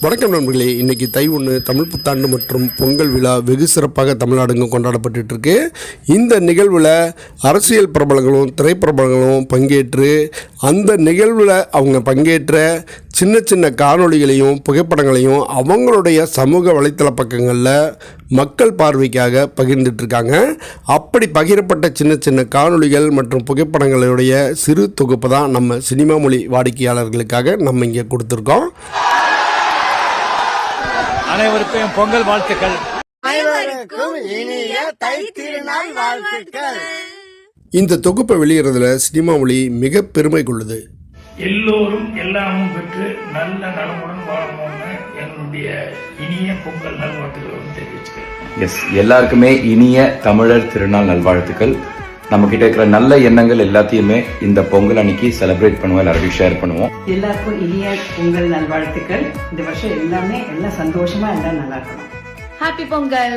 வணக்கம் நண்பர்களே, இன்றைக்கி தை 1 தமிழ் புத்தாண்டு மற்றும் பொங்கல் விழா வெகு சிறப்பாக தமிழ்நாடுங்க கொண்டாடப்பட்டு இருக்கு. இந்த நிகழ்வில் அரசியல் பிரபலங்களும் திரைப்பிரபலங்களும் பங்கேற்று அந்த நிகழ்வில் அவங்க பங்கேற்ற சின்ன சின்ன காணொளிகளையும் புகைப்படங்களையும் அவங்களுடைய சமூக வலைத்தள பக்கங்களில் மக்கள் பார்வைக்காக பகிர்ந்துட்டுருக்காங்க. அப்படி பகிரப்பட்ட சின்ன சின்ன காணொளிகள் மற்றும் புகைப்படங்களுடைய சிறு தொகுப்பு தான் நம்ம சினிமா மொழி வாடிக்கையாளர்களுக்காக நம்ம இங்கே கொடுத்துருக்கோம். அனைவருக்கும் பொங்கல் வாழ்த்துக்கள். அனைவருக்கும் இனிய தை திருநாள் வாழ்த்துக்கள். இந்த தொகுப்பை வெளியிடுறதுல சினிமா மொழி மிக பெருமை கொள்ளுது. எல்லோரும் எல்லாமும் பெற்று நல்ல நலமுடன் வாழணும்னு என்னுடைய இனிய பொங்கல் நல்வாழ்த்துக்களை தெரிவிச்சுக்கிறேன். எல்லாருக்குமே இனிய தமிழர் திருநாள் நல்வாழ்த்துக்கள். நம்ம கிட்ட இருக்கிற நல்ல எண்ணங்கள் எல்லாத்தையுமே இந்த பொங்கல் அன்னைக்கு செலிப்ரேட் பண்ணுவோம், எல்லாருக்கும் ஷேர் பண்ணுவோம். எல்லாருக்கும் இனிய பொங்கல் நல்வாழ்த்துக்கள். இந்த வருஷம் எல்லாம் சந்தோஷமா எல்லாம் நல்லா இருக்கணும். ஹாப்பி பொங்கல்.